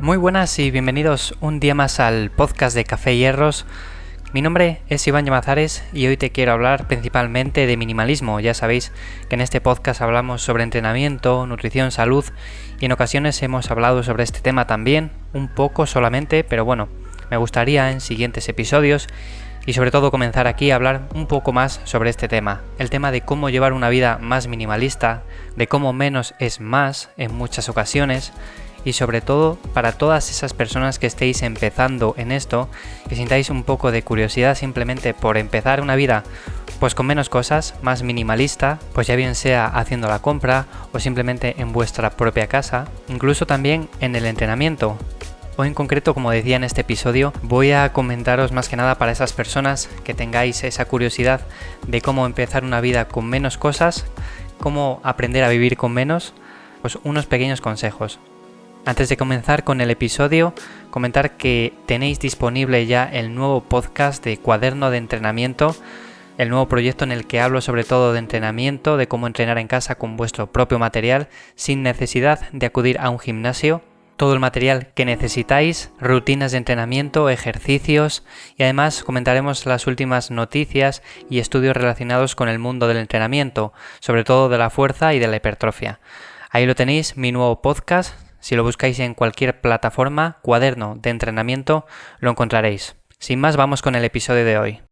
Muy buenas y bienvenidos un día más al podcast de Café y Hierros. Mi nombre es Iván Llamazares y hoy te quiero hablar principalmente de minimalismo. Ya sabéis que en este podcast hablamos sobre entrenamiento, nutrición, salud y en ocasiones hemos hablado sobre este tema también, un poco solamente, pero bueno, me gustaría en siguientes episodios y sobre todo comenzar aquí a hablar un poco más sobre este tema. El tema de cómo llevar una vida más minimalista, de cómo menos es más en muchas ocasiones. Y sobre todo para todas esas personas que estéis empezando en esto, que sintáis un poco de curiosidad simplemente por empezar una vida pues con menos cosas, más minimalista, pues ya bien sea haciendo la compra o simplemente en vuestra propia casa, incluso también en el entrenamiento. Hoy en concreto, como decía en este episodio, voy a comentaros más que nada para esas personas que tengáis esa curiosidad de cómo empezar una vida con menos cosas, cómo aprender a vivir con menos, pues unos pequeños consejos. Antes de comenzar con el episodio, comentar que tenéis disponible ya el nuevo podcast de Cuaderno de Entrenamiento, el nuevo proyecto en el que hablo sobre todo de entrenamiento, de cómo entrenar en casa con vuestro propio material, sin necesidad de acudir a un gimnasio. Todo el material que necesitáis, rutinas de entrenamiento, ejercicios y además comentaremos las últimas noticias y estudios relacionados con el mundo del entrenamiento, sobre todo de la fuerza y de la hipertrofia. Ahí lo tenéis, mi nuevo podcast. Si lo buscáis en cualquier plataforma, Cuaderno de Entrenamiento, lo encontraréis. Sin más, vamos con el episodio de hoy.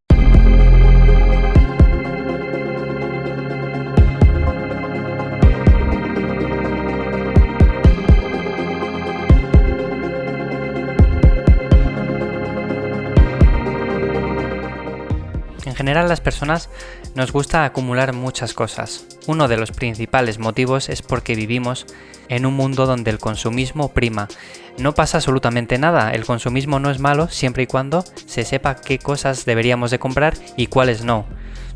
En general, las personas nos gusta acumular muchas cosas. Uno de los principales motivos es porque vivimos en un mundo donde el consumismo prima. No pasa absolutamente nada, el consumismo no es malo siempre y cuando se sepa qué cosas deberíamos de comprar y cuáles no.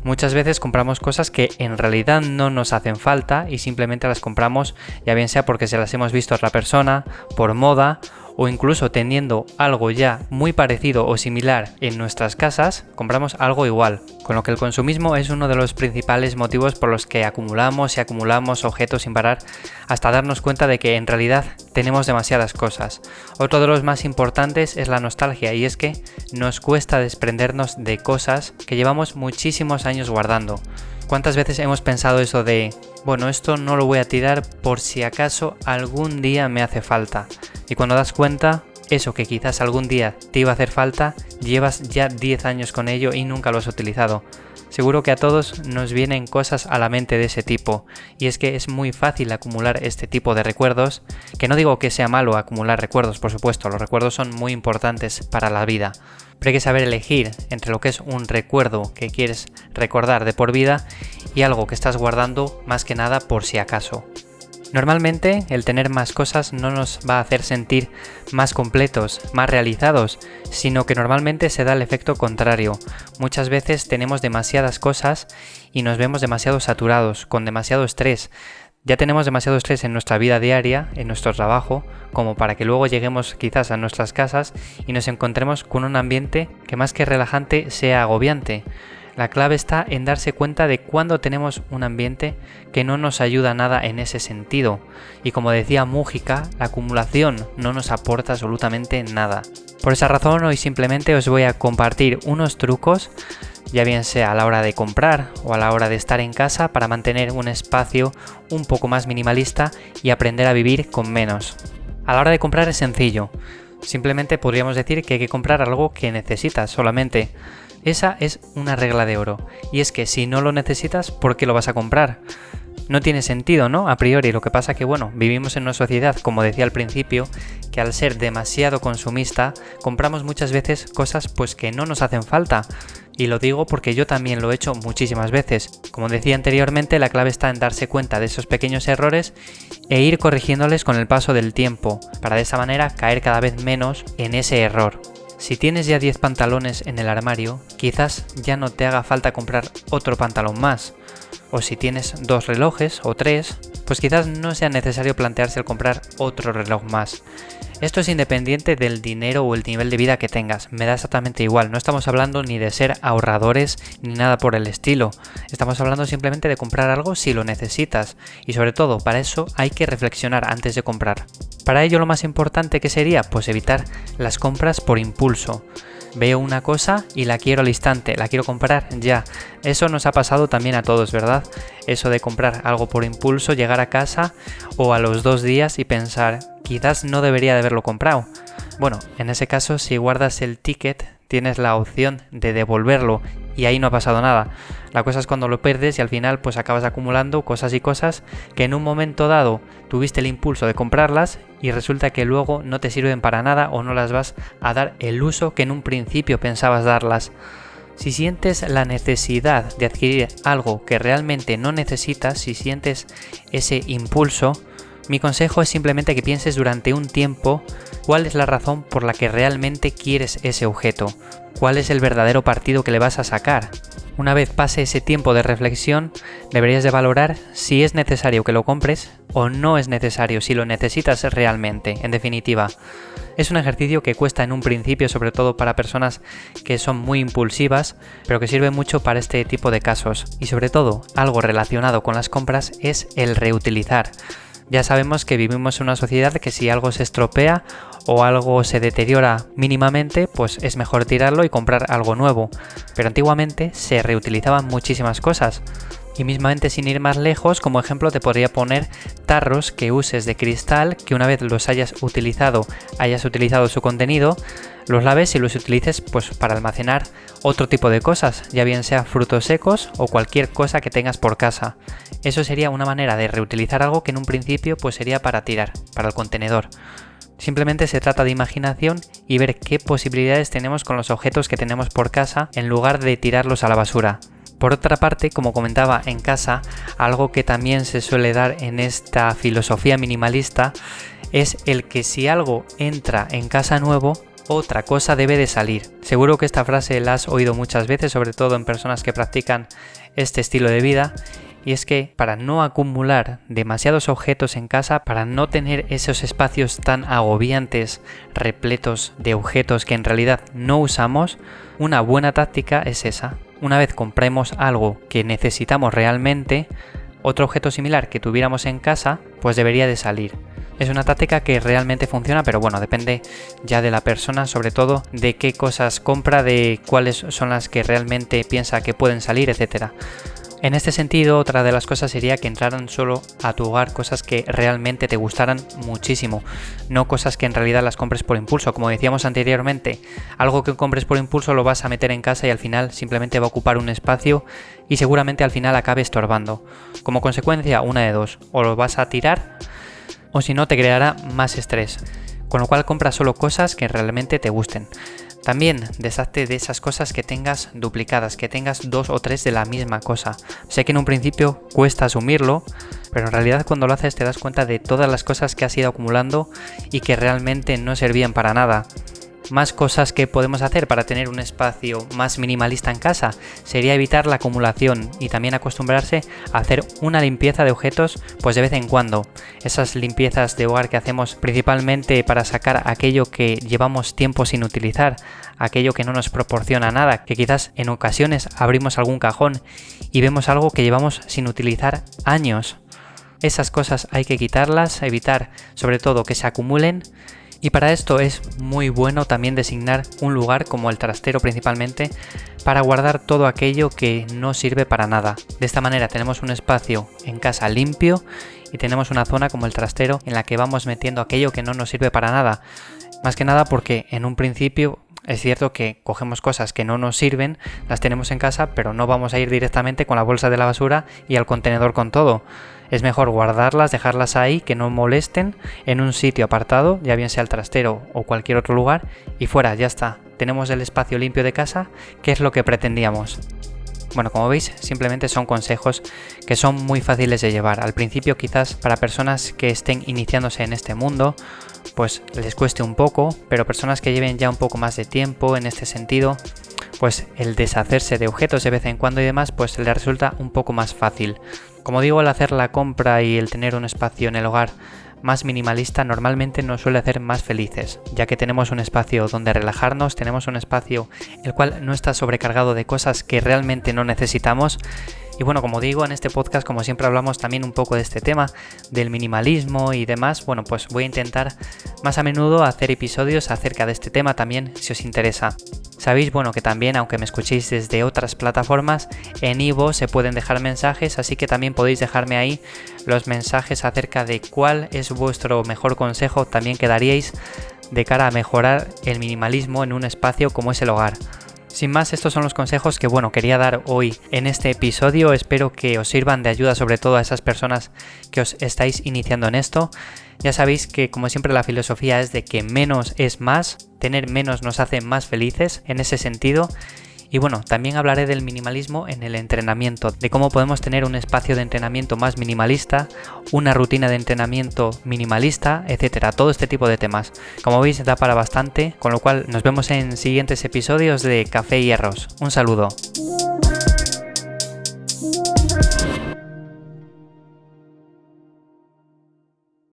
Muchas veces compramos cosas que en realidad no nos hacen falta y simplemente las compramos ya bien sea porque se las hemos visto a otra persona, por moda o incluso teniendo algo ya muy parecido o similar en nuestras casas, compramos algo igual. Con lo que el consumismo es uno de los principales motivos por los que acumulamos y acumulamos objetos sin parar hasta darnos cuenta de que en realidad tenemos demasiadas cosas. Otro de los más importantes es la nostalgia y es que nos cuesta desprendernos de cosas que llevamos muchísimos años guardando. ¿Cuántas veces hemos pensado eso de, bueno, esto no lo voy a tirar por si acaso algún día me hace falta? Y cuando das cuenta, eso que quizás algún día te iba a hacer falta, llevas ya 10 años con ello y nunca lo has utilizado. Seguro que a todos nos vienen cosas a la mente de ese tipo, y es que es muy fácil acumular este tipo de recuerdos, que no digo que sea malo acumular recuerdos, por supuesto, los recuerdos son muy importantes para la vida, pero hay que saber elegir entre lo que es un recuerdo que quieres recordar de por vida y algo que estás guardando más que nada por si acaso. Normalmente el tener más cosas no nos va a hacer sentir más completos, más realizados, sino que normalmente se da el efecto contrario. Muchas veces tenemos demasiadas cosas y nos vemos demasiado saturados, con demasiado estrés. Ya tenemos demasiado estrés en nuestra vida diaria, en nuestro trabajo, como para que luego lleguemos quizás a nuestras casas y nos encontremos con un ambiente que más que relajante sea agobiante. La clave está en darse cuenta de cuándo tenemos un ambiente que no nos ayuda nada en ese sentido. Y como decía Mújica, la acumulación no nos aporta absolutamente nada. Por esa razón hoy simplemente os voy a compartir unos trucos, ya bien sea a la hora de comprar o a la hora de estar en casa, para mantener un espacio un poco más minimalista y aprender a vivir con menos. A la hora de comprar es sencillo. Simplemente podríamos decir que hay que comprar algo que necesitas solamente. Esa es una regla de oro, y es que si no lo necesitas, ¿por qué lo vas a comprar? No tiene sentido, ¿no? A priori, lo que pasa que, bueno, vivimos en una sociedad, como decía al principio, que al ser demasiado consumista, compramos muchas veces cosas pues que no nos hacen falta. Y lo digo porque yo también lo he hecho muchísimas veces. Como decía anteriormente, la clave está en darse cuenta de esos pequeños errores e ir corrigiéndoles con el paso del tiempo, para de esa manera caer cada vez menos en ese error. Si tienes ya 10 pantalones en el armario, quizás ya no te haga falta comprar otro pantalón más. o si tienes 2 relojes o 3, pues quizás no sea necesario plantearse el comprar otro reloj más. Esto es independiente del dinero o el nivel de vida que tengas, me da exactamente igual, no estamos hablando ni de ser ahorradores ni nada por el estilo, estamos hablando simplemente de comprar algo si lo necesitas y sobre todo para eso hay que reflexionar antes de comprar. Para ello lo más importante que sería pues evitar las compras por impulso. Veo una cosa y la quiero al instante, la quiero comprar ya. Eso nos ha pasado también a todos, ¿verdad? Eso de comprar algo por impulso, llegar a casa o a los 2 días y pensar, quizás no debería de haberlo comprado. Bueno, en ese caso, si guardas el ticket, tienes la opción de devolverlo y ahí no ha pasado nada. La cosa es cuando lo pierdes y al final pues acabas acumulando cosas y cosas que en un momento dado tuviste el impulso de comprarlas y resulta que luego no te sirven para nada o no las vas a dar el uso que en un principio pensabas darlas. Si sientes la necesidad de adquirir algo que realmente no necesitas, si sientes ese impulso, mi consejo es simplemente que pienses durante un tiempo cuál es la razón por la que realmente quieres ese objeto, cuál es el verdadero partido que le vas a sacar. Una vez pase ese tiempo de reflexión, deberías de valorar si es necesario que lo compres o no es necesario, si lo necesitas realmente, en definitiva. Es un ejercicio que cuesta en un principio, sobre todo para personas que son muy impulsivas, pero que sirve mucho para este tipo de casos. Y sobre todo, algo relacionado con las compras es el reutilizar. Ya sabemos que vivimos en una sociedad que si algo se estropea o algo se deteriora mínimamente, pues es mejor tirarlo y comprar algo nuevo. Pero antiguamente se reutilizaban muchísimas cosas. Y mismamente sin ir más lejos, como ejemplo te podría poner tarros que uses de cristal, que una vez los hayas utilizado su contenido, los laves y los utilices pues para almacenar otro tipo de cosas, ya bien sea frutos secos o cualquier cosa que tengas por casa. Eso sería una manera de reutilizar algo que en un principio pues sería para tirar, para el contenedor. Simplemente se trata de imaginación y ver qué posibilidades tenemos con los objetos que tenemos por casa en lugar de tirarlos a la basura. Por otra parte, como comentaba en casa, algo que también se suele dar en esta filosofía minimalista es el que si algo entra en casa nuevo, otra cosa debe de salir. Seguro que esta frase la has oído muchas veces, sobre todo en personas que practican este estilo de vida, y es que para no acumular demasiados objetos en casa, para no tener esos espacios tan agobiantes, repletos de objetos que en realidad no usamos, una buena táctica es esa. Una vez compremos algo que necesitamos realmente, otro objeto similar que tuviéramos en casa, pues debería de salir. Es una táctica que realmente funciona, pero bueno, depende ya de la persona, sobre todo de qué cosas compra, de cuáles son las que realmente piensa que pueden salir, etcétera. En este sentido, otra de las cosas sería que entraran solo a tu hogar cosas que realmente te gustaran muchísimo, no cosas que en realidad las compres por impulso. Como decíamos anteriormente, algo que compres por impulso lo vas a meter en casa y al final simplemente va a ocupar un espacio y seguramente al final acabe estorbando. Como consecuencia, una de dos, o lo vas a tirar o si no te creará más estrés, con lo cual compra solo cosas que realmente te gusten. También deshazte de esas cosas que tengas duplicadas, que tengas 2 o 3 de la misma cosa. Sé que en un principio cuesta asumirlo, pero en realidad cuando lo haces te das cuenta de todas las cosas que has ido acumulando y que realmente no servían para nada. Más cosas que podemos hacer para tener un espacio más minimalista en casa sería evitar la acumulación y también acostumbrarse a hacer una limpieza de objetos pues de vez en cuando. Esas limpiezas de hogar que hacemos principalmente para sacar aquello que llevamos tiempo sin utilizar, aquello que no nos proporciona nada, que quizás en ocasiones abrimos algún cajón y vemos algo que llevamos sin utilizar años. Esas cosas hay que quitarlas, evitar sobre todo que se acumulen. Y para esto es muy bueno también designar un lugar como el trastero principalmente para guardar todo aquello que no sirve para nada. De esta manera tenemos un espacio en casa limpio y tenemos una zona como el trastero en la que vamos metiendo aquello que no nos sirve para nada. Más que nada porque en un principio es cierto que cogemos cosas que no nos sirven, las tenemos en casa, pero no vamos a ir directamente con la bolsa de la basura y al contenedor con todo. Es mejor guardarlas, dejarlas ahí, que no molesten, en un sitio apartado, ya bien sea el trastero o cualquier otro lugar, y fuera, ya está. Tenemos el espacio limpio de casa, que es lo que pretendíamos. Bueno, como veis, simplemente son consejos que son muy fáciles de llevar. Al principio quizás para personas que estén iniciándose en este mundo, pues les cueste un poco, pero personas que lleven ya un poco más de tiempo en este sentido, pues el deshacerse de objetos de vez en cuando y demás, pues le resulta un poco más fácil. Como digo, el hacer la compra y el tener un espacio en el hogar más minimalista normalmente nos suele hacer más felices, ya que tenemos un espacio donde relajarnos, tenemos un espacio el cual no está sobrecargado de cosas que realmente no necesitamos. Y bueno, como digo, en este podcast, como siempre, hablamos también un poco de este tema, del minimalismo y demás. Bueno, pues voy a intentar más a menudo hacer episodios acerca de este tema también, si os interesa. Sabéis, bueno, que también, aunque me escuchéis desde otras plataformas, en iVoox se pueden dejar mensajes, así que también podéis dejarme ahí los mensajes acerca de cuál es vuestro mejor consejo también que daríais de cara a mejorar el minimalismo en un espacio como es el hogar. Sin más, estos son los consejos que quería dar hoy en este episodio. Espero que os sirvan de ayuda, sobre todo a esas personas que os estáis iniciando en esto. Ya sabéis que, como siempre, la filosofía es de que menos es más, tener menos nos hace más felices en ese sentido. Y bueno, también hablaré del minimalismo en el entrenamiento, de cómo podemos tener un espacio de entrenamiento más minimalista, una rutina de entrenamiento minimalista, etcétera. Todo este tipo de temas. Como veis, da para bastante, con lo cual nos vemos en siguientes episodios de Café y Arroz. Un saludo.